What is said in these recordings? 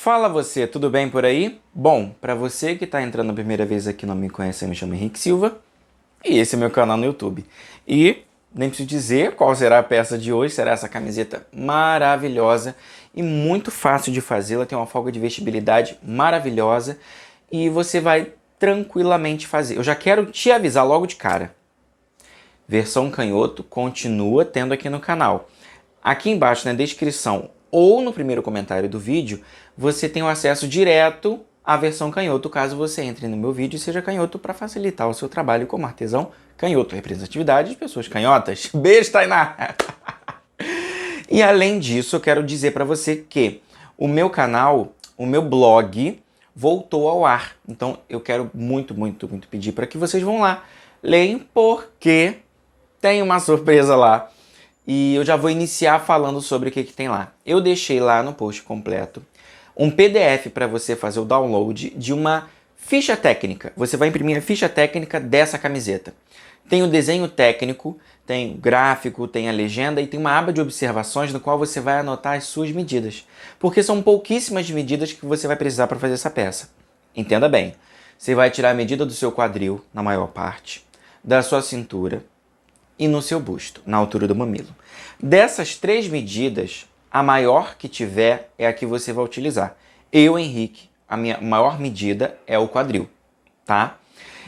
Fala você, tudo bem por aí? Bom, para você que está entrando a primeira vez aqui e não me conhece, eu me chamo Henrique Silva e esse é meu canal no YouTube. E nem preciso dizer qual será a peça de hoje, será essa camiseta maravilhosa e muito fácil de fazer, ela tem uma folga de vestibilidade maravilhosa e você vai tranquilamente fazer. Eu já quero te avisar logo de cara, versão canhoto continua tendo aqui no canal. Aqui embaixo na descrição ou no primeiro comentário do vídeo, você tem o acesso direto à versão canhoto, caso você entre no meu vídeo e seja canhoto para facilitar o seu trabalho como artesão canhoto. Representatividade de pessoas canhotas. Beijo, Tainá! E além disso, eu quero dizer para você que o meu canal, o meu blog, voltou ao ar. Então eu quero muito pedir para que vocês vão lá, leem, porque tem uma surpresa lá. E eu já vou iniciar falando sobre o que tem lá. Eu deixei lá no post completo um PDF para você fazer o download de uma ficha técnica. Você vai imprimir a ficha técnica dessa camiseta. Tem o desenho técnico, tem o gráfico, tem a legenda e tem uma aba de observações no qual você vai anotar as suas medidas. Porque são pouquíssimas medidas que você vai precisar para fazer essa peça. Entenda bem, você vai tirar a medida do seu quadril, na maior parte, da sua cintura, e no seu busto, na altura do mamilo. Dessas três medidas, a maior que tiver é a que você vai utilizar. Eu, Henrique, a minha maior medida é o quadril, tá?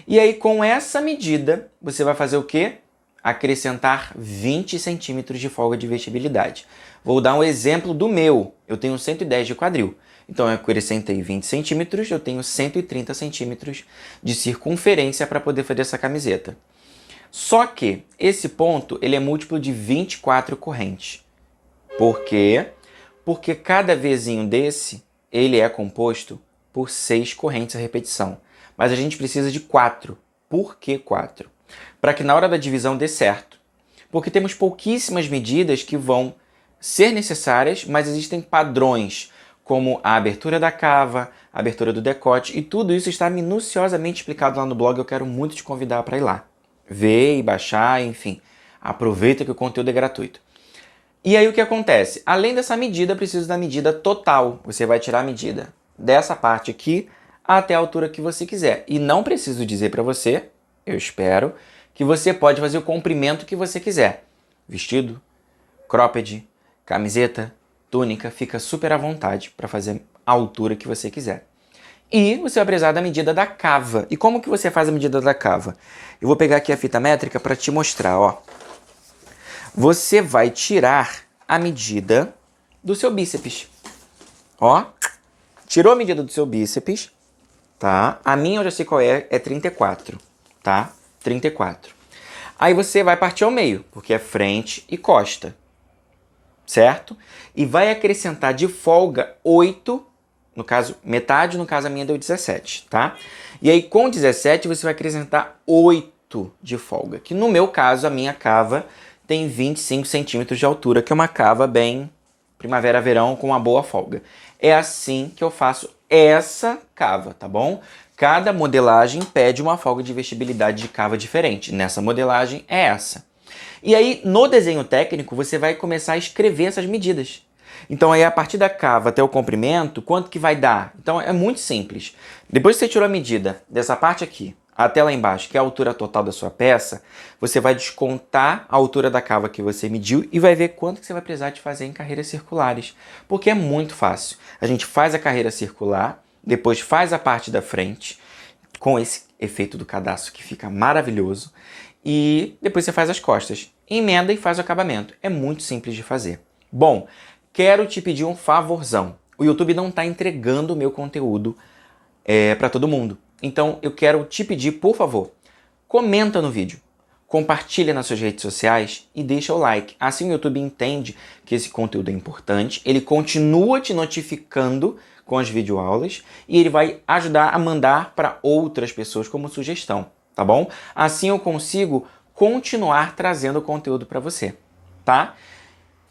E aí, com essa medida, você vai fazer o quê? Acrescentar 20 centímetros de folga de vestibilidade. Vou dar um exemplo do meu. Eu tenho 110 de quadril. Então, eu acrescentei 20 centímetros, eu tenho 130 centímetros de circunferência para poder fazer essa camiseta. Só que esse ponto ele é múltiplo de 24 correntes. Por quê? Porque cada vezinho desse ele é composto por 6 correntes a repetição. Mas a gente precisa de 4. Por que 4? Para que na hora da divisão dê certo. Porque temos pouquíssimas medidas que vão ser necessárias, mas existem padrões, como a abertura da cava, a abertura do decote, e tudo isso está minuciosamente explicado lá no blog. Eu quero muito te convidar para ir lá ver e baixar, enfim, aproveita que o conteúdo é gratuito. E aí o que acontece? Além dessa medida, eu preciso da medida total. Você vai tirar a medida dessa parte aqui até a altura que você quiser. E não preciso dizer para você, eu espero, que você pode fazer o comprimento que você quiser. Vestido, cropped, camiseta, túnica, fica super à vontade para fazer a altura que você quiser. E você vai precisar da medida da cava. E como que você faz a medida da cava? Eu vou pegar aqui a fita métrica para te mostrar, ó. Você vai tirar a medida do seu bíceps. Ó, tirou a medida do seu bíceps, tá? A minha eu já sei qual é 34, tá? 34. Aí você vai partir ao meio, porque é frente e costa, certo? E vai acrescentar de folga 8. No caso, metade, no caso a minha deu 17, tá? E aí com 17 você vai acrescentar 8 de folga, que no meu caso a minha cava tem 25 centímetros de altura, que é uma cava bem primavera-verão com uma boa folga. É assim que eu faço essa cava, tá bom? Cada modelagem pede uma folga de vestibilidade de cava diferente. Nessa modelagem é essa. E aí no desenho técnico você vai começar a escrever essas medidas. Então aí a partir da cava até o comprimento, quanto que vai dar? Então é muito simples. Depois que você tirou a medida dessa parte aqui até lá embaixo, que é a altura total da sua peça, você vai descontar a altura da cava que você mediu e vai ver quanto que você vai precisar de fazer em carreiras circulares. Porque é muito fácil. A gente faz a carreira circular, depois faz a parte da frente, com esse efeito do cadastro que fica maravilhoso, e depois você faz as costas. Emenda e faz o acabamento. É muito simples de fazer. Bom, quero te pedir um favorzão. O YouTube não está entregando o meu conteúdo para todo mundo. Então eu quero te pedir, por favor, comenta no vídeo, compartilha nas suas redes sociais e deixa o like. Assim o YouTube entende que esse conteúdo é importante, ele continua te notificando com as videoaulas e ele vai ajudar a mandar para outras pessoas como sugestão, tá bom? Assim eu consigo continuar trazendo conteúdo para você, tá?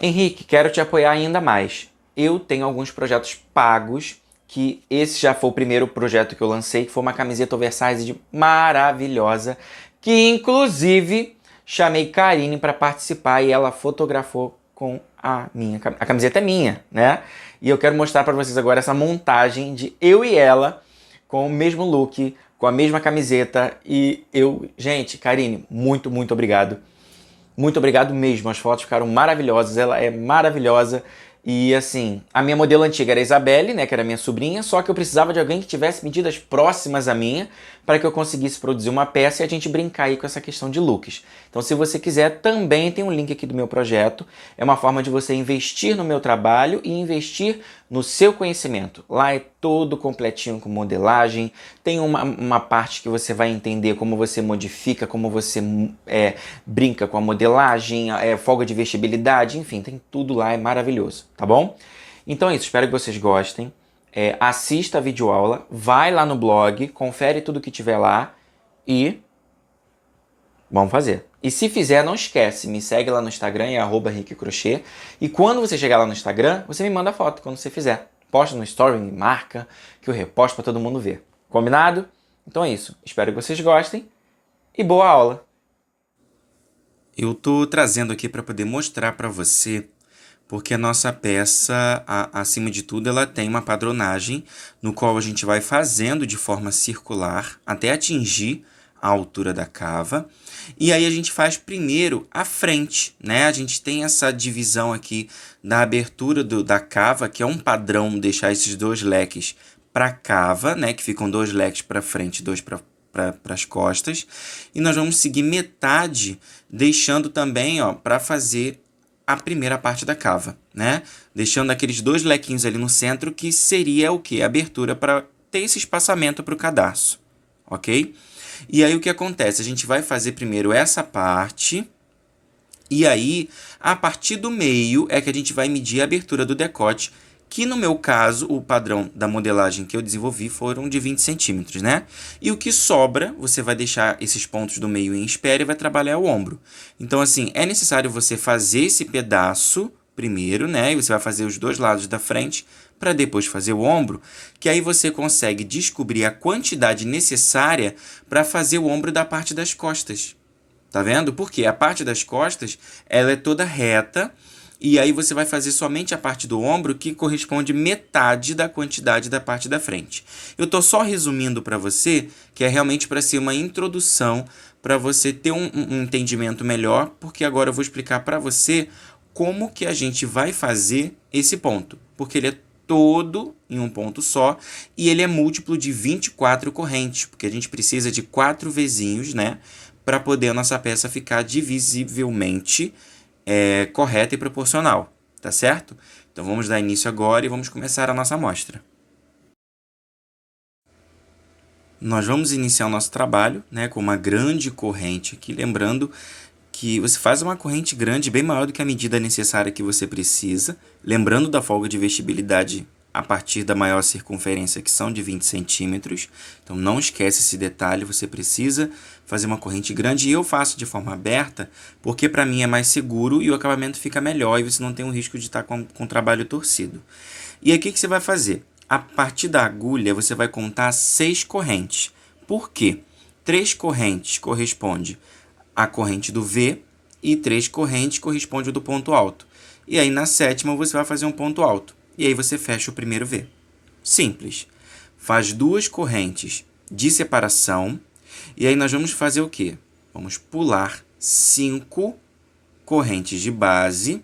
Henrique, quero te apoiar ainda mais. Eu tenho alguns projetos pagos, que esse já foi o primeiro projeto que eu lancei, que foi uma camiseta oversize maravilhosa, que inclusive chamei Karine para participar e ela fotografou com a camiseta é minha, né? E eu quero mostrar para vocês agora essa montagem de eu e ela com o mesmo look, com a mesma camiseta e eu... Gente, Karine, muito, muito obrigado. Muito obrigado mesmo, as fotos ficaram maravilhosas, ela é maravilhosa. E assim, a minha modelo antiga era a Isabelle, né, que era minha sobrinha, só que eu precisava de alguém que tivesse medidas próximas à minha para que eu conseguisse produzir uma peça e a gente brincar aí com essa questão de looks. Então, se você quiser, também tem um link aqui do meu projeto. É uma forma de você investir no meu trabalho e investir no seu conhecimento. Lá é todo completinho com modelagem, tem uma parte que você vai entender como você modifica, como você brinca com a modelagem, folga de vestibilidade, enfim, tem tudo lá, é maravilhoso, tá bom? Então é isso, espero que vocês gostem. Assista a videoaula, vai lá no blog, confere tudo que tiver lá e vamos fazer. E se fizer, não esquece, me segue lá no Instagram, @RickCrochê. E quando você chegar lá no Instagram, você me manda foto quando você fizer. Posta no story, me marca, que eu reposto para todo mundo ver. Combinado? Então é isso. Espero que vocês gostem e boa aula! Eu tô trazendo aqui para poder mostrar para você, porque a nossa peça, acima de tudo, ela tem uma padronagem no qual a gente vai fazendo de forma circular até atingir a altura da cava. E aí a gente faz primeiro a frente, né? A gente tem essa divisão aqui da abertura da cava, que é um padrão deixar esses dois leques para a cava, né? Que ficam dois leques para frente e dois para as costas. E nós vamos seguir metade, deixando também, ó, para fazer a primeira parte da cava, né? Deixando aqueles dois lequinhos ali no centro, que seria o quê? A abertura para ter esse espaçamento para o cadarço, ok? E aí o que acontece? A gente vai fazer primeiro essa parte, e aí, a partir do meio, é que a gente vai medir a abertura do decote, que no meu caso, o padrão da modelagem que eu desenvolvi foram de 20 centímetros, né? E o que sobra, você vai deixar esses pontos do meio em espera e vai trabalhar o ombro. Então, assim, é necessário você fazer esse pedaço primeiro, né? E você vai fazer os dois lados da frente, para depois fazer o ombro, que aí você consegue descobrir a quantidade necessária para fazer o ombro da parte das costas. Tá vendo? Porque a parte das costas, ela é toda reta, e aí você vai fazer somente a parte do ombro, que corresponde metade da quantidade da parte da frente. Eu estou só resumindo para você, que é realmente para ser uma introdução, para você ter um entendimento melhor, porque agora eu vou explicar para você como que a gente vai fazer esse ponto, porque ele é todo em um ponto só, e ele é múltiplo de 24 correntes, porque a gente precisa de 4 vezinhos, né, para poder a nossa peça ficar divisivelmente correta e proporcional, tá certo? Então vamos dar início agora e vamos começar a nossa amostra. Nós vamos iniciar o nosso trabalho, né, com uma grande corrente aqui, lembrando que você faz uma corrente grande, bem maior do que a medida necessária que você precisa, lembrando da folga de vestibilidade a partir da maior circunferência, que são de 20 centímetros. Então não esquece esse detalhe, você precisa fazer uma corrente grande, e eu faço de forma aberta, porque para mim é mais seguro e o acabamento fica melhor e você não tem o risco de estar com o trabalho torcido. E aí o que você vai fazer? A partir da agulha você vai contar 6 correntes. Por quê? 3 correntes corresponde à corrente do V e 3 correntes corresponde ao do ponto alto. E aí na sétima você vai fazer um ponto alto. E aí você fecha o primeiro V. Simples. Faz 2 correntes de separação. E aí nós vamos fazer o quê? Vamos pular 5 correntes de base.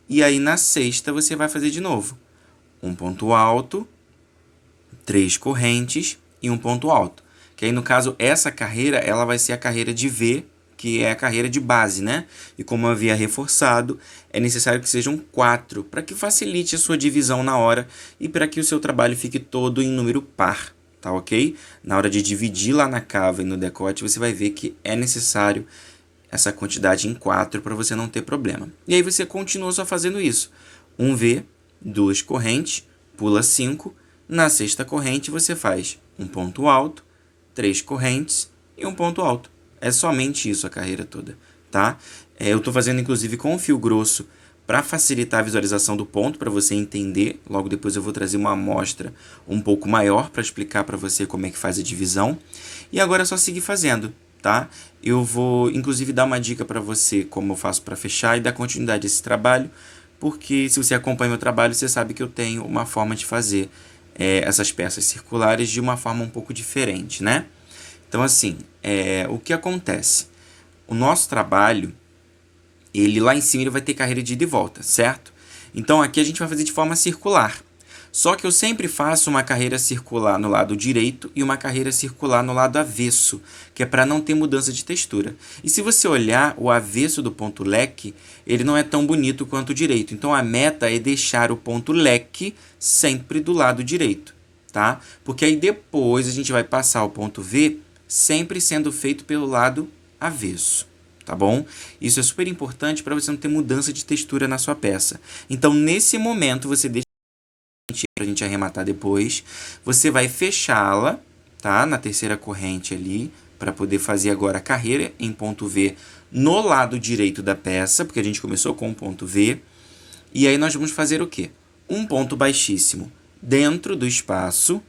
E aí na sexta você vai fazer de novo um ponto alto, 3 correntes e um ponto alto. Que aí no caso essa carreira ela vai ser a carreira de V, que é a carreira de base, né? E como eu havia reforçado, é necessário que sejam 4, para que facilite a sua divisão na hora e para que o seu trabalho fique todo em número par, tá ok? Na hora de dividir lá na cava e no decote, você vai ver que é necessário essa quantidade em 4 para você não ter problema. E aí você continua só fazendo isso. Um V, 2 correntes, pula 5. Na sexta corrente você faz um ponto alto, 3 correntes e um ponto alto. É somente isso a carreira toda, tá? Eu estou fazendo inclusive com fio grosso para facilitar a visualização do ponto, para você entender. Logo depois eu vou trazer uma amostra um pouco maior para explicar para você como é que faz a divisão. E agora é só seguir fazendo, tá? Eu vou inclusive dar uma dica para você como eu faço para fechar e dar continuidade a esse trabalho porque se você acompanha meu trabalho, você sabe que eu tenho uma forma de fazer essas peças circulares de uma forma um pouco diferente, né? Então, assim, o que acontece? O nosso trabalho, ele lá em cima ele vai ter carreira de ida e volta, certo? Então, aqui a gente vai fazer de forma circular. Só que eu sempre faço uma carreira circular no lado direito e uma carreira circular no lado avesso, que é para não ter mudança de textura. E se você olhar o avesso do ponto leque, ele não é tão bonito quanto o direito. Então a meta é deixar o ponto leque sempre do lado direito, tá? Porque aí depois a gente vai passar o ponto V sempre sendo feito pelo lado avesso. Tá bom? Isso é super importante para você não ter mudança de textura na sua peça. Então, nesse momento, você deixa para a gente arrematar depois. Você vai fechá-la, tá? Na terceira corrente ali, para poder fazer agora a carreira em ponto V no lado direito da peça, porque a gente começou com um ponto V. E aí nós vamos fazer o quê? Um ponto baixíssimo dentro do espaço.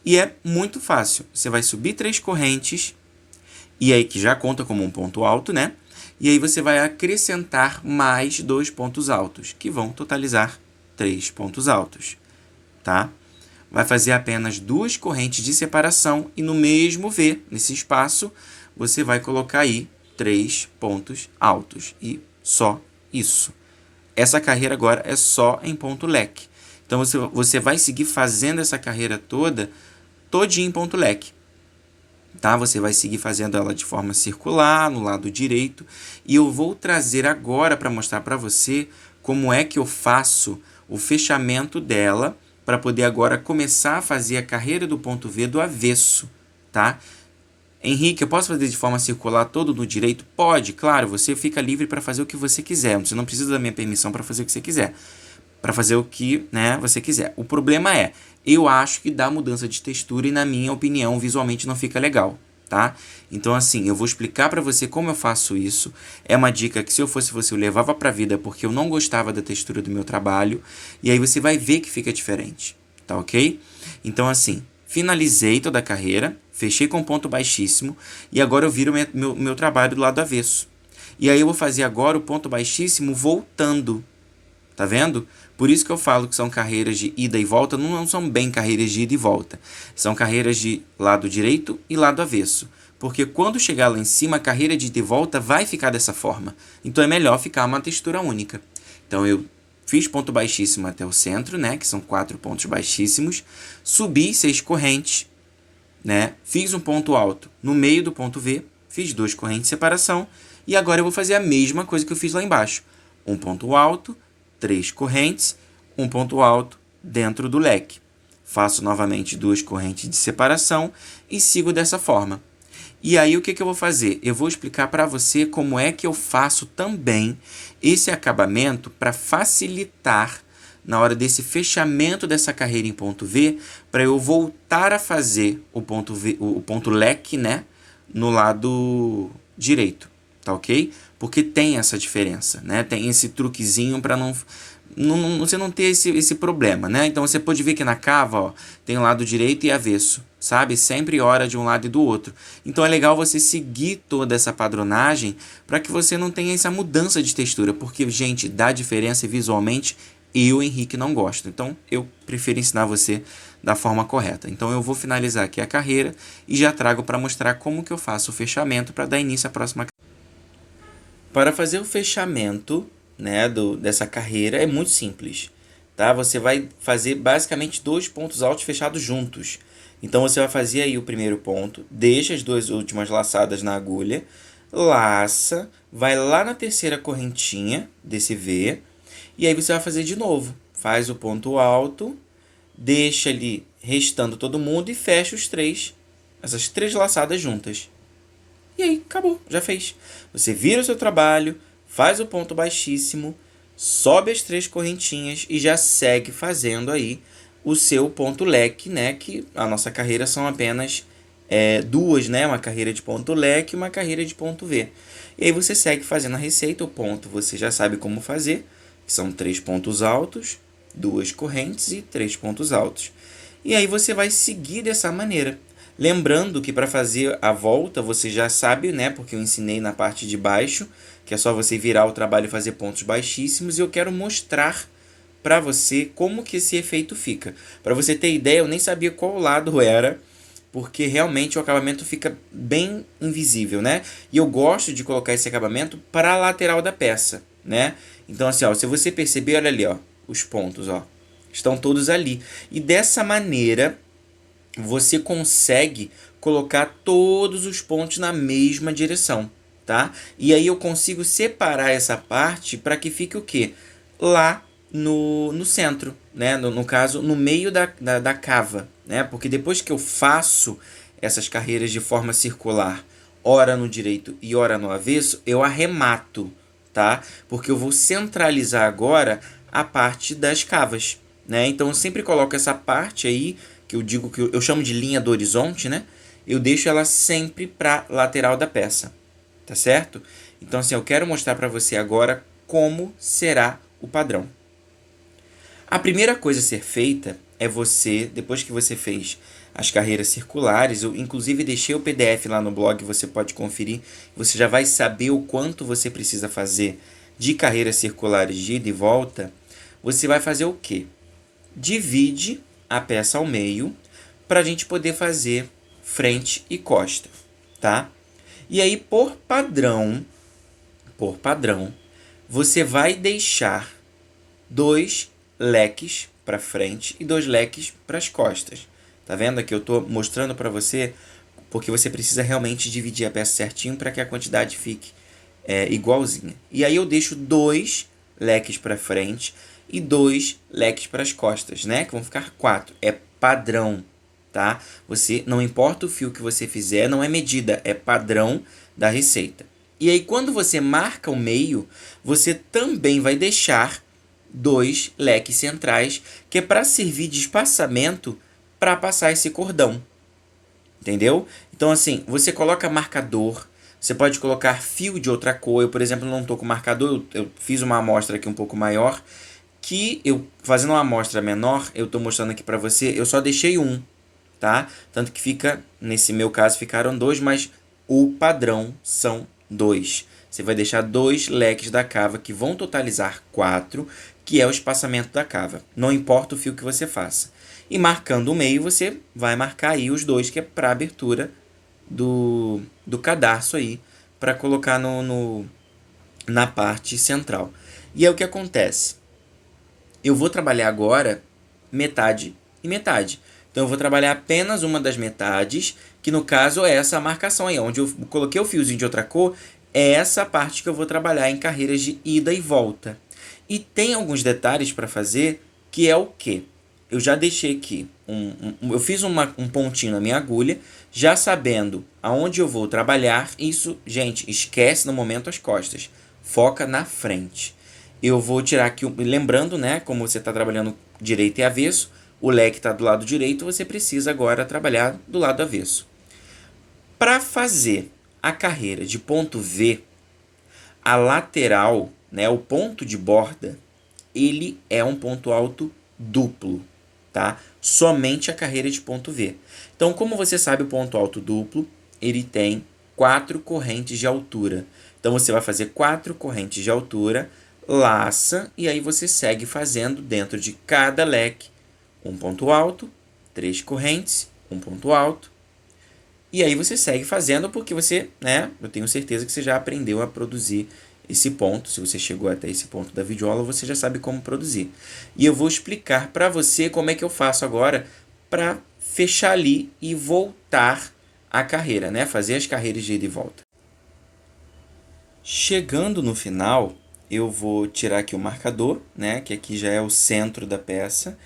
E é muito fácil. Você vai subir 3 correntes, e aí que já conta como um ponto alto, né? E aí você vai acrescentar mais 2 pontos altos, que vão totalizar 3 pontos altos, tá? Vai fazer apenas 2 correntes de separação e no mesmo V, nesse espaço, você vai colocar aí 3 pontos altos e só isso. Essa carreira agora é só em ponto leque. Então você vai seguir fazendo essa carreira todinha em ponto leque. Tá? Você vai seguir fazendo ela de forma circular, no lado direito. E eu vou trazer agora para mostrar para você como é que eu faço o fechamento dela para poder agora começar a fazer a carreira do ponto V do avesso. Tá? Henrique, eu posso fazer de forma circular todo no direito? Pode, claro. Você fica livre para fazer o que você quiser. Você não precisa da minha permissão para fazer o que você quiser. Para fazer o que, né, você quiser. O problema é, eu acho que dá mudança de textura e, na minha opinião, visualmente não fica legal, tá? Então, assim, eu vou explicar para você como eu faço isso. É uma dica que, se eu fosse você, eu levava para a vida, porque eu não gostava da textura do meu trabalho. E aí você vai ver que fica diferente, tá ok? Então, assim, finalizei toda a carreira, fechei com ponto baixíssimo, e agora eu viro meu trabalho do lado avesso. E aí eu vou fazer agora o ponto baixíssimo voltando. Tá vendo? Por isso que eu falo que são carreiras de ida e volta, não são bem carreiras de ida e volta. São carreiras de lado direito e lado avesso. Porque quando chegar lá em cima, a carreira de ida e volta vai ficar dessa forma. Então é melhor ficar uma textura única. Então eu fiz ponto baixíssimo até o centro, né? Que são 4 pontos baixíssimos. Subi 6 correntes, né? Fiz um ponto alto no meio do ponto V. Fiz 2 correntes de separação. E agora eu vou fazer a mesma coisa que eu fiz lá embaixo. Um ponto alto, 3 correntes, um ponto alto dentro do leque. Faço novamente 2 correntes de separação e sigo dessa forma. E aí o que eu vou fazer? Eu vou explicar para você como é que eu faço também esse acabamento para facilitar na hora desse fechamento dessa carreira em ponto V, para eu voltar a fazer o ponto V, o ponto leque, né, no lado direito. Tá ok? Porque tem essa diferença, né? Tem esse truquezinho para você não ter esse problema, né? Então você pode ver que na cava, ó, tem o lado direito e avesso, sabe? Sempre hora de um lado e do outro. Então é legal você seguir toda essa padronagem para que você não tenha essa mudança de textura, porque, gente, dá diferença e visualmente eu, Henrique, não gosto. Então eu prefiro ensinar você da forma correta. Então eu vou finalizar aqui a carreira e já trago para mostrar como que eu faço o fechamento para dar início à próxima. Para fazer o fechamento, né, dessa carreira é muito simples, tá? Você vai fazer basicamente 2 pontos altos fechados juntos. Então você vai fazer aí o primeiro ponto, deixa as 2 últimas laçadas na agulha, laça, vai lá na terceira correntinha desse V, e aí você vai fazer de novo. Faz o ponto alto, deixa ali restando todo mundo e fecha essas 3 laçadas juntas. E aí, acabou, já fez. Você vira o seu trabalho, faz o ponto baixíssimo, sobe as 3 correntinhas e já segue fazendo aí o seu ponto leque, né? Que a nossa carreira são apenas 2, né? Uma carreira de ponto leque e uma carreira de ponto V. E aí você segue fazendo a receita, o ponto você já sabe como fazer, que são 3 pontos altos, 2 correntes e 3 pontos altos. E aí você vai seguir dessa maneira. Lembrando que para fazer a volta, você já sabe, né, porque eu ensinei na parte de baixo, que é só você virar o trabalho e fazer pontos baixíssimos, e eu quero mostrar para você como que esse efeito fica. Para você ter ideia, eu nem sabia qual lado era, porque realmente o acabamento fica bem invisível, né? E eu gosto de colocar esse acabamento para a lateral da peça, né? Então assim, ó, se você perceber, olha ali, ó, os pontos, ó, estão todos ali. E dessa maneira, você consegue colocar todos os pontos na mesma direção, tá? E aí eu consigo separar essa parte para que fique o quê? Lá no centro, né? No caso, no meio da cava, né? Porque depois que eu faço essas carreiras de forma circular, ora no direito e ora no avesso, eu arremato, tá? Porque eu vou centralizar agora a parte das cavas, né? Então eu sempre coloco essa parte aí, que eu digo que eu chamo de linha do horizonte, né? Eu deixo ela sempre para lateral da peça, tá certo? Então assim, eu quero mostrar para você agora como será o padrão. A primeira coisa a ser feita é você, depois que você fez as carreiras circulares, eu inclusive deixei o PDF lá no blog, você pode conferir, você já vai saber o quanto você precisa fazer de carreiras circulares de ida e volta. Você vai fazer o quê? Divide a peça ao meio para a gente poder fazer frente e costa, tá? E aí, por padrão, você vai deixar 2 leques para frente e 2 leques para as costas. Tá vendo aqui? Eu estou mostrando para você porque você precisa realmente dividir a peça certinho para que a quantidade fique igualzinha. E aí eu deixo 2 leques para frente e 2 leques para as costas, né? Que vão ficar 4. É padrão, tá? Você, não importa o fio que você fizer, não é medida, é padrão da receita. E aí quando você marca o meio, você também vai deixar 2 leques centrais, que é para servir de espaçamento para passar esse cordão. Entendeu? Então assim, você coloca marcador, você pode colocar fio de outra cor. Eu, por exemplo, não estou com marcador, eu fiz uma amostra aqui um pouco maior, que eu, fazendo uma amostra menor, eu estou mostrando aqui para você, eu só deixei um, tá? Tanto que fica, nesse meu caso, ficaram 2, mas o padrão são 2. Você vai deixar 2 leques da cava, que vão totalizar 4, que é o espaçamento da cava. Não importa o fio que você faça. E marcando o meio, você vai marcar aí os 2, que é para abertura do cadarço aí, para colocar na parte central. E é o que acontece. Eu vou trabalhar agora metade e metade. Então eu vou trabalhar apenas uma das metades, que no caso é essa marcação aí, onde eu coloquei o fiozinho de outra cor, é essa parte que eu vou trabalhar em carreiras de ida e volta. E tem alguns detalhes para fazer, que é o quê? Eu já deixei aqui, eu fiz um pontinho na minha agulha, já sabendo aonde eu vou trabalhar. Isso, gente, esquece no momento as costas, foca na frente. Eu vou tirar aqui, lembrando, né, como você está trabalhando direito e avesso, o leque está do lado direito, você precisa agora trabalhar do lado avesso. Para fazer a carreira de ponto V, a lateral, né, o ponto de borda, ele é um ponto alto duplo, tá? Somente a carreira de ponto V. Então, como você sabe, o ponto alto duplo, ele tem 4 correntes de altura. Então, você vai fazer 4 correntes de altura, laça, e aí você segue fazendo dentro de cada leque um ponto alto, 3 correntes, um ponto alto. E aí você segue fazendo porque você, né, eu tenho certeza que você já aprendeu a produzir esse ponto. Se você chegou até esse ponto da videoaula, você já sabe como produzir. E eu vou explicar para você como é que eu faço agora para fechar ali e voltar a carreira, né? Fazer as carreiras de ida e volta. Chegando no final, eu vou tirar aqui o marcador, né? Que aqui já é o centro da peça.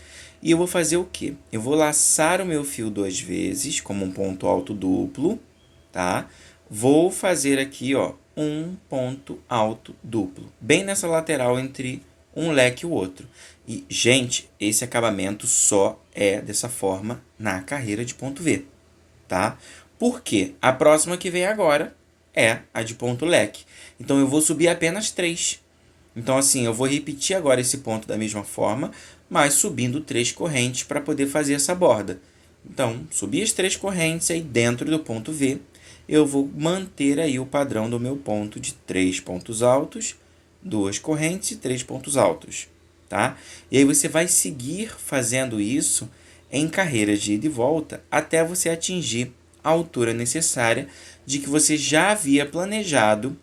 E eu vou fazer o quê? Eu vou laçar o meu fio 2 vezes, como um ponto alto duplo, tá? Vou fazer aqui, ó, um ponto alto duplo, bem nessa lateral entre um leque e o outro. E, gente, esse acabamento só é dessa forma na carreira de ponto V, tá? Por quê? A próxima que vem agora é a de ponto leque. Então, eu vou subir apenas 3. Então, assim, eu vou repetir agora esse ponto da mesma forma, mas subindo 3 correntes para poder fazer essa borda. Então, subi as 3 correntes aí dentro do ponto V eu vou manter aí o padrão do meu ponto de 3 pontos altos, 2 correntes e 3 pontos altos, tá? E aí você vai seguir fazendo isso em carreiras de ida e volta até você atingir a altura necessária de que você já havia planejado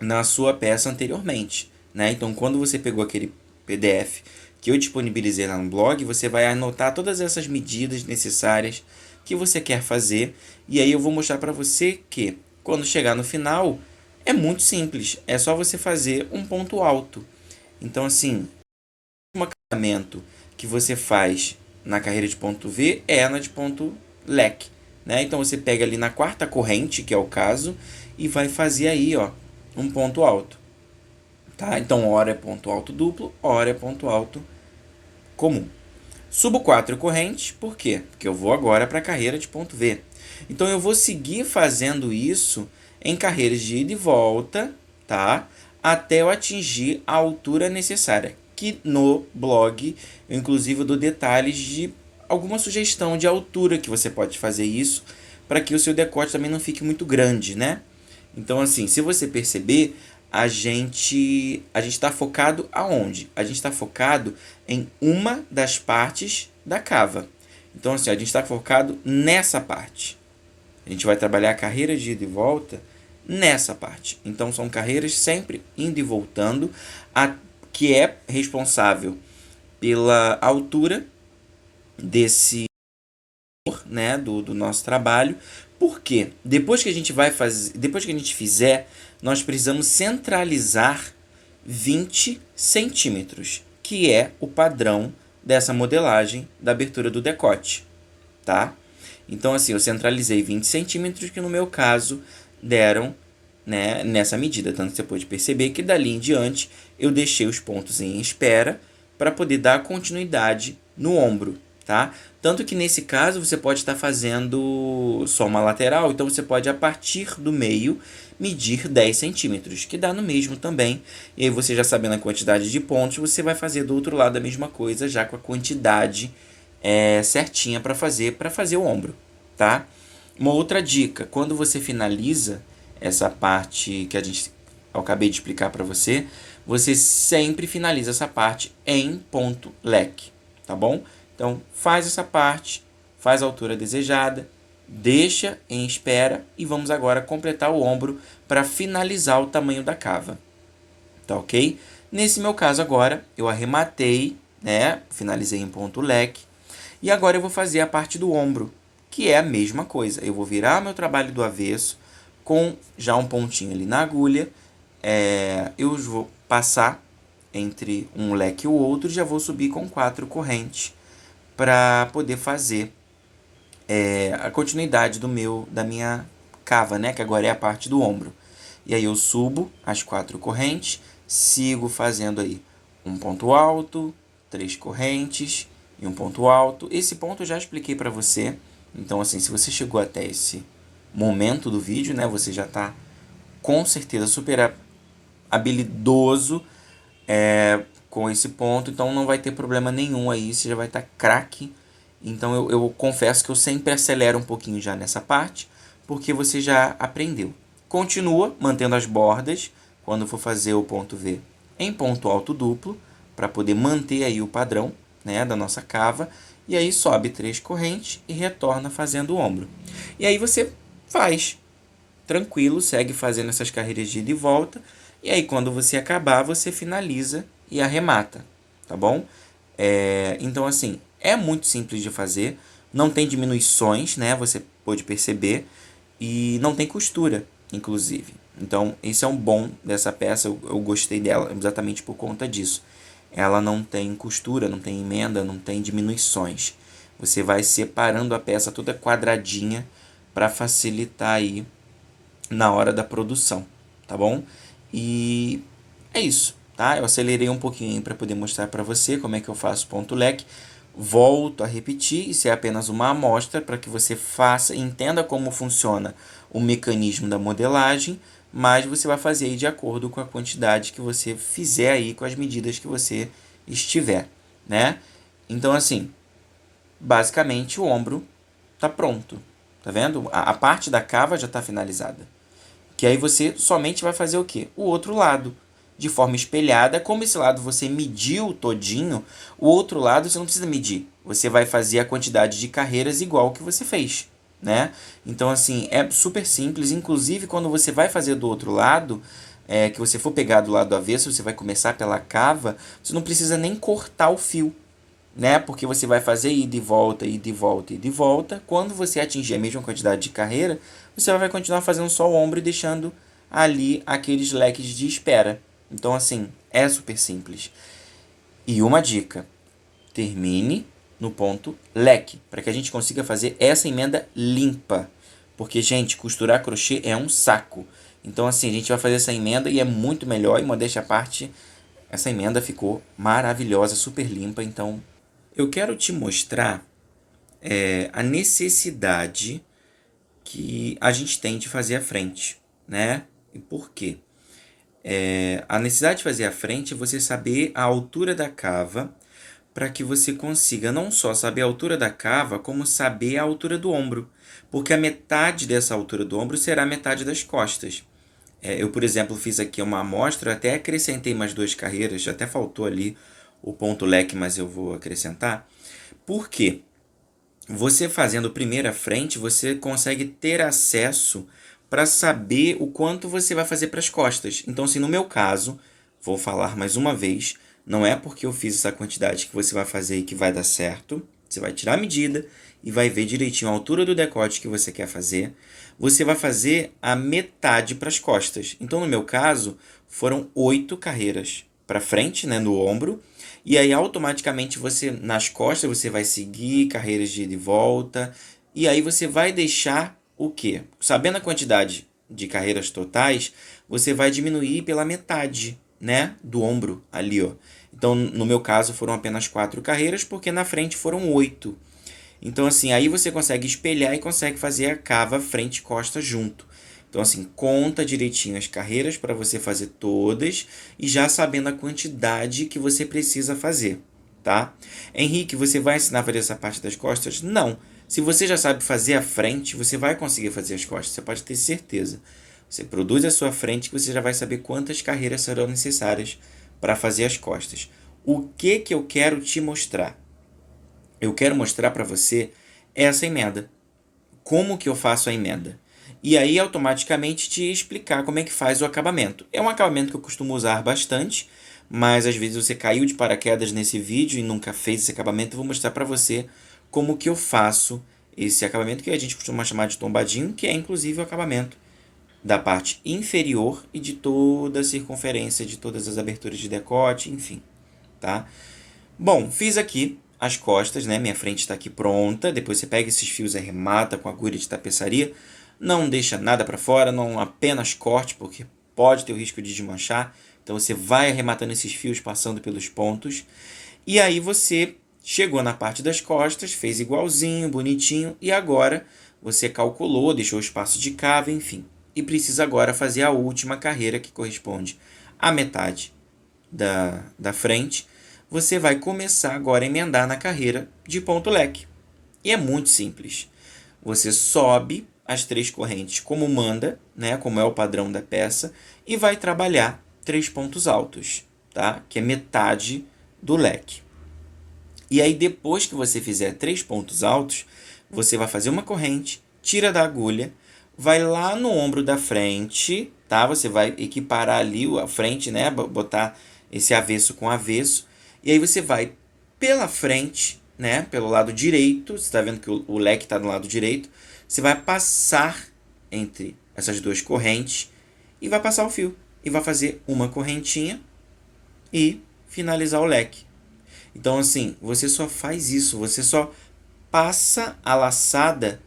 na sua peça anteriormente, né? Então, quando você pegou aquele PDF que eu disponibilizei lá no blog, você vai anotar todas essas medidas necessárias que você quer fazer, e aí eu vou mostrar para você que quando chegar no final é muito simples, é só você fazer um ponto alto. Então, assim, o acabamento que você faz na carreira de ponto V é na de ponto leque, né? Então você pega ali na quarta corrente, que é o caso, e vai fazer aí, ó, um ponto alto, tá? Então, hora é ponto alto duplo, hora é ponto alto comum. Subo 4 correntes, por quê? Porque eu vou agora para a carreira de ponto V. Então, eu vou seguir fazendo isso em carreiras de ida e volta, tá? Até eu atingir a altura necessária. Que no blog, eu inclusive dou detalhes de alguma sugestão de altura que você pode fazer isso, para que o seu decote também não fique muito grande, né? Então, assim, se você perceber, a gente está focado aonde? A gente está focado em uma das partes da cava. Então, assim, a gente está focado nessa parte. A gente vai trabalhar a carreira de ida e volta nessa parte. Então, são carreiras sempre indo e voltando, que é responsável pela altura desse, né, do nosso trabalho. Porque depois que a gente vai fazer, depois que a gente fizer, nós precisamos centralizar 20 centímetros, que é o padrão dessa modelagem da abertura do decote, tá? Então, assim, eu centralizei 20 centímetros, que no meu caso deram, né, nessa medida. Tanto que você pode perceber que dali em diante eu deixei os pontos em espera para poder dar continuidade no ombro, tá? Tanto que nesse caso você pode estar fazendo só uma lateral, então você pode, a partir do meio, medir 10 centímetros, que dá no mesmo também. E aí você já sabendo a quantidade de pontos, você vai fazer do outro lado a mesma coisa, já com a quantidade certinha para fazer o ombro, tá? Uma outra dica, quando você finaliza essa parte que eu acabei de explicar para você, você sempre finaliza essa parte em ponto leque, tá bom? Então, faz essa parte, faz a altura desejada, deixa em espera e vamos agora completar o ombro para finalizar o tamanho da cava, tá ok? Nesse meu caso agora, eu arrematei, né? Finalizei em ponto leque e agora eu vou fazer a parte do ombro, que é a mesma coisa. Eu vou virar meu trabalho do avesso com já um pontinho ali na agulha, eu vou passar entre um leque e o outro e já vou subir com 4 correntes para poder fazer a continuidade da minha cava, né? Que agora é a parte do ombro. E aí eu subo as 4 correntes, sigo fazendo aí um ponto alto, 3 correntes e um ponto alto. Esse ponto eu já expliquei para você. Então, assim, se você chegou até esse momento do vídeo, né? Você já está com certeza super habilidoso com esse ponto, então não vai ter problema nenhum aí, você já vai estar craque. Então eu confesso que eu sempre acelero um pouquinho já nessa parte, porque você já aprendeu. Continua mantendo as bordas quando for fazer o ponto V em ponto alto duplo, para poder manter aí o padrão, né, da nossa cava, e aí sobe 3 correntes e retorna fazendo o ombro. E aí você faz tranquilo, segue fazendo essas carreiras de ida e volta, e aí quando você acabar, você finaliza e arremata, tá bom? Então, assim, é muito simples de fazer, não tem diminuições, né? Você pode perceber, e não tem costura, inclusive. Então, esse é um bom dessa peça, eu gostei dela exatamente por conta disso. Ela não tem costura, não tem emenda, não tem diminuições. Você vai separando a peça toda quadradinha para facilitar aí na hora da produção, tá bom? E é isso, tá? Eu acelerei um pouquinho para poder mostrar para você como é que eu faço ponto leque. Volto a repetir, isso é apenas uma amostra para que você faça, entenda como funciona o mecanismo da modelagem, mas você vai fazer aí de acordo com a quantidade que você fizer aí, com as medidas que você estiver, né? Então, assim, basicamente o ombro tá pronto, tá vendo? A parte da cava já está finalizada. Que aí você somente vai fazer o quê? O outro lado, de forma espelhada. Como esse lado você mediu todinho, o outro lado você não precisa medir. Você vai fazer a quantidade de carreiras igual que você fez, né? Então, assim, é super simples. Inclusive, quando você vai fazer do outro lado, que você for pegar do lado avesso, você vai começar pela cava, você não precisa nem cortar o fio, né? Porque você vai fazer ida e volta, ida e volta, ida e volta. Quando você atingir a mesma quantidade de carreira, você vai continuar fazendo só o ombro e deixando ali aqueles leques de espera. Então, assim, é super simples. E uma dica: termine no ponto leque, para que a gente consiga fazer essa emenda limpa. Porque, gente, costurar crochê é um saco. Então, assim, a gente vai fazer essa emenda e é muito melhor. E modéstia à parte, essa emenda ficou maravilhosa, super limpa. Então, eu quero te mostrar a necessidade que a gente tem de fazer a frente, né? E por quê? A necessidade de fazer a frente é você saber a altura da cava para que você consiga não só saber a altura da cava, como saber a altura do ombro, porque a metade dessa altura do ombro será a metade das costas. Eu, por exemplo, fiz aqui uma amostra, até acrescentei mais 2 carreiras, até faltou ali o ponto leque, mas eu vou acrescentar. Por quê? Você fazendo primeira frente, você consegue ter acesso para saber o quanto você vai fazer para as costas. Então, assim, no meu caso, vou falar mais uma vez, não é porque eu fiz essa quantidade que você vai fazer e que vai dar certo. Você vai tirar a medida e vai ver direitinho a altura do decote que você quer fazer. Você vai fazer a metade para as costas. Então, no meu caso, foram 8 carreiras para frente, né, no ombro, e aí automaticamente você nas costas você vai seguir carreiras de ida e volta, e aí você vai deixar o quê? Sabendo a quantidade de carreiras totais, você vai diminuir pela metade, né, do ombro ali, ó. Então, no meu caso foram apenas 4 carreiras, porque na frente foram 8. Então, assim, aí você consegue espelhar e consegue fazer a cava frente e costa junto. Então, assim, conta direitinho as carreiras para você fazer todas e já sabendo a quantidade que você precisa fazer, tá? Henrique, você vai ensinar a fazer essa parte das costas? Não. Se você já sabe fazer a frente, você vai conseguir fazer as costas, você pode ter certeza. Você produz a sua frente que você já vai saber quantas carreiras serão necessárias para fazer as costas. O que eu quero te mostrar? Eu quero mostrar para você essa emenda. Como que eu faço a emenda? E aí automaticamente te explicar como é que faz o acabamento. É um acabamento que eu costumo usar bastante, mas às vezes você caiu de paraquedas nesse vídeo e nunca fez esse acabamento. Eu vou mostrar para você como que eu faço esse acabamento que a gente costuma chamar de tombadinho, que é inclusive o acabamento da parte inferior e de toda a circunferência, de todas as aberturas de decote, enfim, tá? Bom, fiz aqui as costas, né? Minha frente está aqui pronta. Depois você pega esses fios e arremata com agulha de tapeçaria. Não deixa nada para fora, não apenas corte, porque pode ter o risco de desmanchar. Então você vai arrematando esses fios, passando pelos pontos. E aí você chegou na parte das costas, fez igualzinho, bonitinho. E agora você calculou, deixou o espaço de cava, enfim. E precisa agora fazer a última carreira, que corresponde à metade da frente. Você vai começar agora a emendar na carreira de ponto leque. E é muito simples. Você sobe as 3 correntes como manda, né, como é o padrão da peça, e vai trabalhar 3 pontos altos, tá? Que é metade do leque. E aí depois que você fizer 3 pontos altos, você vai fazer uma corrente, tira da agulha, vai lá no ombro da frente, tá? Você vai equiparar ali a frente, né, botar esse avesso com avesso, e aí você vai pela frente, né, pelo lado direito, você está vendo que o leque está no lado direito, você vai passar entre essas 2 correntes e vai passar o fio. E vai fazer uma correntinha e finalizar o leque. Então, assim, você só faz isso, você só passa a laçada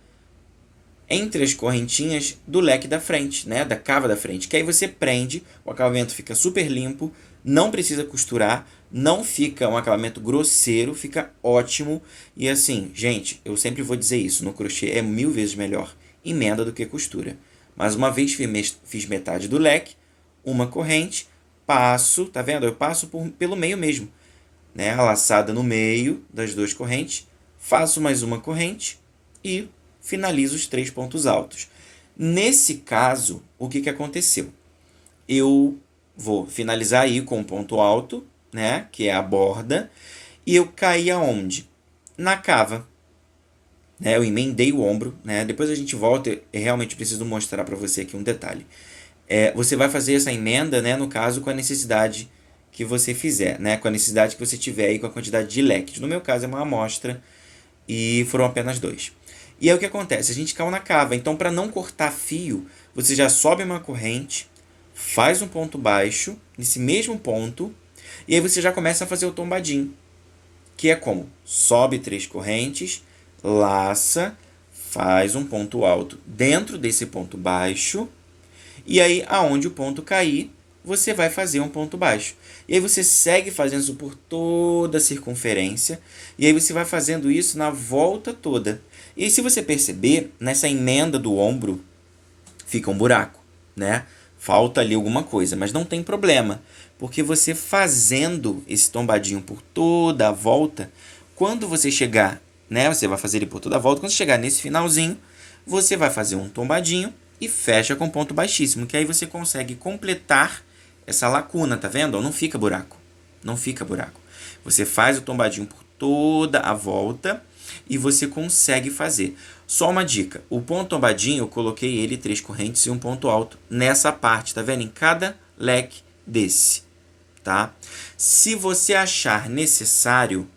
entre as correntinhas do leque da frente, né, da cava da frente, que aí você prende, o acabamento fica super limpo, não precisa costurar, não fica um acabamento grosseiro, fica ótimo. E assim, gente, eu sempre vou dizer isso, no crochê é 1000 vezes melhor emenda do que costura. Mas uma vez fiz metade do leque, uma corrente, passo, tá vendo? Eu passo pelo meio mesmo, né, a laçada no meio das 2 correntes, faço mais uma corrente e finalizo os 3 pontos altos. Nesse caso, o que aconteceu? Eu vou finalizar aí com um ponto alto, né, que é a borda, e eu caí aonde? Na cava. Né, eu emendei o ombro, né? Depois a gente volta, eu realmente preciso mostrar para você aqui um detalhe. Você vai fazer essa emenda, né, no caso, com a necessidade que você fizer, né, com a necessidade que você tiver aí com a quantidade de leques. No meu caso é uma amostra e foram apenas 2. E aí o que acontece? A gente caiu na cava, então para não cortar fio, você já sobe uma corrente, faz um ponto baixo nesse mesmo ponto, e aí você já começa a fazer o tombadinho, que é como? Sobe 3 correntes, laça, faz um ponto alto dentro desse ponto baixo, e aí aonde o ponto cair, você vai fazer um ponto baixo. E aí você segue fazendo isso por toda a circunferência, e aí você vai fazendo isso na volta toda. E aí, se você perceber, nessa emenda do ombro fica um buraco, né? Falta ali alguma coisa, mas não tem problema, porque você fazendo esse tombadinho por toda a volta, quando você chegar, né, você vai fazer ele por toda a volta, quando você chegar nesse finalzinho, você vai fazer um tombadinho e fecha com ponto baixíssimo, que aí você consegue completar essa lacuna, tá vendo? Não fica buraco, não fica buraco. Você faz o tombadinho por toda a volta e você consegue fazer. Só uma dica, o ponto tombadinho eu coloquei ele 3 correntes e um ponto alto nessa parte, tá vendo? Em cada leque desse, tá? Se você achar necessário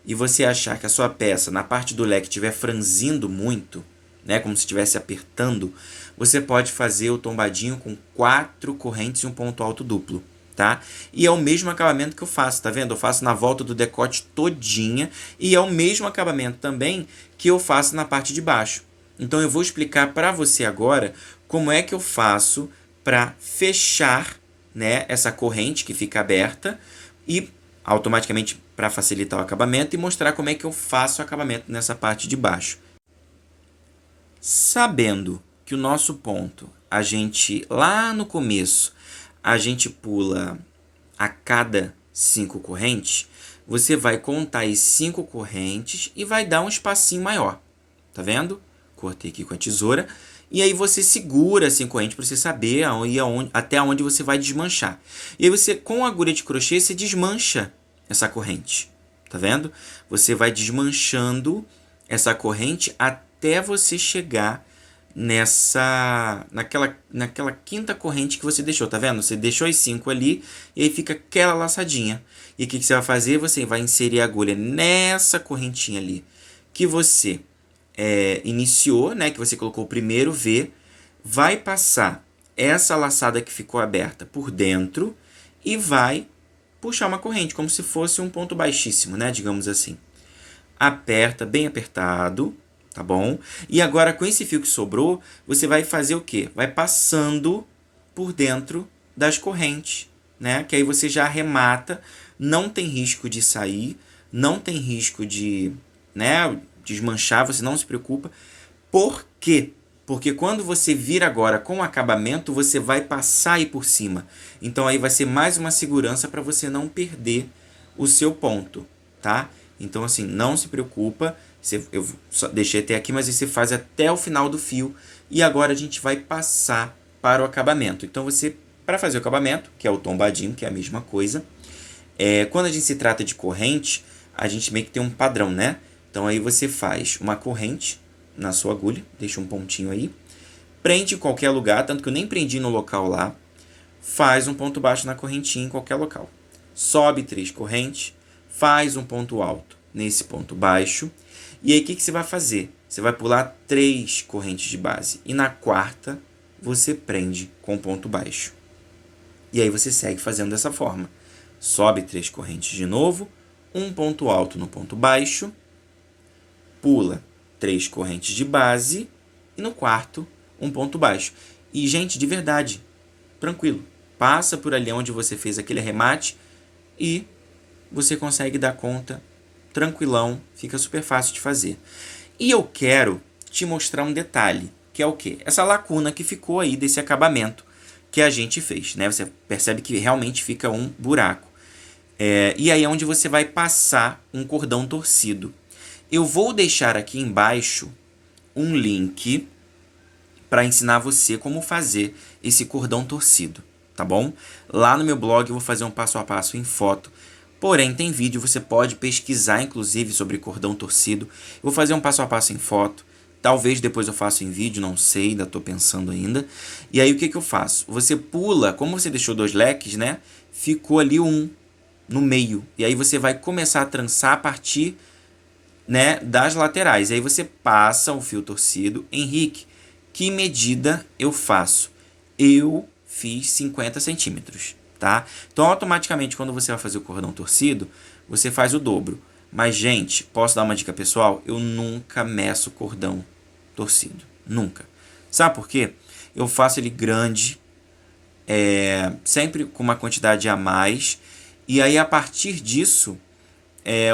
e você achar que a sua peça na parte do leque estiver franzindo muito, né, como se estivesse apertando, você pode fazer o tombadinho com 4 correntes e um ponto alto duplo, tá? E é o mesmo acabamento que eu faço, tá vendo? Eu faço na volta do decote todinha e é o mesmo acabamento também que eu faço na parte de baixo. Então eu vou explicar para você agora como é que eu faço para fechar, né, essa corrente que fica aberta e automaticamente para facilitar o acabamento e mostrar como é que eu faço o acabamento nessa parte de baixo. Sabendo que o nosso ponto, a gente lá no começo, a gente pula a cada 5 correntes, você vai contar as 5 correntes e vai dar um espacinho maior. Tá vendo? Cortei aqui com a tesoura. E aí você segura as 5 correntes para você saber até onde você vai desmanchar. E aí você, com a agulha de crochê, você desmancha essa corrente. Tá vendo? Você vai desmanchando essa corrente até você chegar naquela quinta corrente que você deixou, tá vendo? Você deixou as 5 ali e aí fica aquela laçadinha. E o que você vai fazer? Você vai inserir a agulha nessa correntinha ali que você iniciou, né? Que você colocou o primeiro V, vai passar essa laçada que ficou aberta por dentro e vai puxar uma corrente, como se fosse um ponto baixíssimo, né? Digamos assim. Aperta bem apertado, tá bom? E agora com esse fio que sobrou, você vai fazer o quê? Vai passando por dentro das correntes, né? Que aí você já arremata, não tem risco de sair, não tem risco de, né, desmanchar, você não se preocupa. Por quê? Porque quando você vir agora com o acabamento, você vai passar aí por cima. Então aí vai ser mais uma segurança para você não perder o seu ponto, tá? Então assim, não se preocupa. Eu só deixei até aqui, mas você faz até o final do fio. E agora a gente vai passar para o acabamento. Então você, para fazer o acabamento, que é o tombadinho, que é a mesma coisa, quando a gente se trata de corrente, a gente meio que tem um padrão, né? Então aí você faz uma corrente na sua agulha, deixa um pontinho aí, prende em qualquer lugar, tanto que eu nem prendi no local lá, faz um ponto baixo na correntinha em qualquer local. Sobe 3 correntes, faz um ponto alto nesse ponto baixo, e aí o que você vai fazer? Você vai pular 3 correntes de base, e na quarta você prende com ponto baixo. E aí você segue fazendo dessa forma. Sobe 3 correntes de novo, um ponto alto no ponto baixo, pula 3 correntes de base e no quarto um ponto baixo. E, gente, de verdade, tranquilo. Passa por ali onde você fez aquele arremate e você consegue dar conta tranquilão, fica super fácil de fazer. E eu quero te mostrar um detalhe, que é o quê? Essa lacuna que ficou aí desse acabamento que a gente fez, né? Você percebe que realmente fica um buraco. E aí é onde você vai passar um cordão torcido. Eu vou deixar aqui embaixo um link para ensinar você como fazer esse cordão torcido, tá bom? Lá no meu blog eu vou fazer um passo a passo em foto, porém tem vídeo, você pode pesquisar inclusive sobre cordão torcido. Eu vou fazer um passo a passo em foto, talvez depois eu faça em vídeo, não sei, ainda estou pensando ainda. E aí o que eu faço? Você pula, como você deixou 2 leques, né? Ficou ali um no meio, e aí você vai começar a trançar a partir, né, das laterais. E aí você passa o fio torcido. Henrique, que medida eu faço? Eu fiz 50 centímetros, tá? Então, automaticamente, quando você vai fazer o cordão torcido, você faz o dobro. Mas, gente, posso dar uma dica pessoal? Eu nunca meço cordão torcido. Nunca. Sabe por quê? Eu faço ele grande, sempre com uma quantidade a mais. E aí, a partir disso,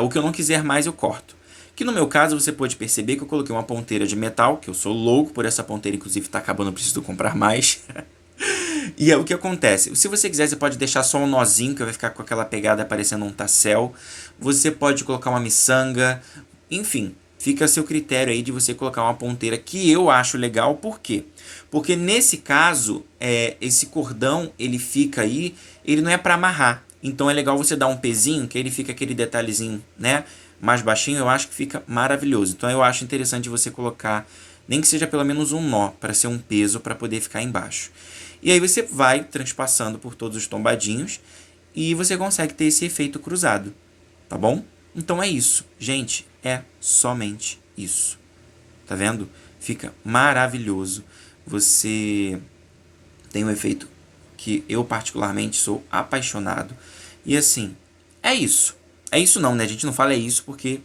o que eu não quiser mais, eu corto. Que no meu caso, você pode perceber que eu coloquei uma ponteira de metal, que eu sou louco por essa ponteira, inclusive está acabando, eu preciso comprar mais. E é o que acontece. Se você quiser, você pode deixar só um nozinho, que vai ficar com aquela pegada parecendo um tassel. Você pode colocar uma miçanga. Enfim, fica a seu critério aí de você colocar uma ponteira que eu acho legal. Por quê? Porque nesse caso, esse cordão, ele fica aí, ele não é para amarrar. Então é legal você dar um pezinho, que ele fica aquele detalhezinho, né, mais baixinho. Eu acho que fica maravilhoso. Então eu acho interessante você colocar, nem que seja pelo menos um nó, para ser um peso, para poder ficar embaixo. E aí você vai transpassando por todos os tombadinhos e você consegue ter esse efeito cruzado, tá bom? Então é isso, gente, é somente isso. Tá vendo? Fica maravilhoso. Você tem um efeito que eu particularmente sou apaixonado. E assim, é isso. É isso não, né? A gente não fala isso porque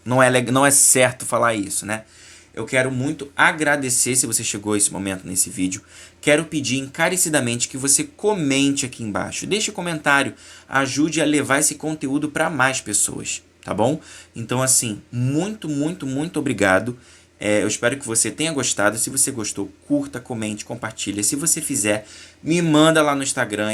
não é certo falar isso, né? Eu quero muito agradecer se você chegou a esse momento nesse vídeo. Quero pedir encarecidamente que você comente aqui embaixo. Deixe um comentário. Ajude a levar esse conteúdo para mais pessoas, tá bom? Então assim, muito, muito, muito obrigado. Eu espero que você tenha gostado. Se você gostou, curta, comente, compartilha. Se você fizer, me manda lá no Instagram,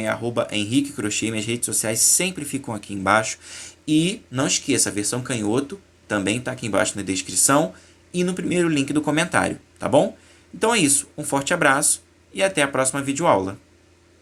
@Henrique Crochê. Minhas redes sociais sempre ficam aqui embaixo. E não esqueça, a versão canhoto também está aqui embaixo na descrição e no primeiro link do comentário, tá bom? Então é isso, um forte abraço e até a próxima videoaula.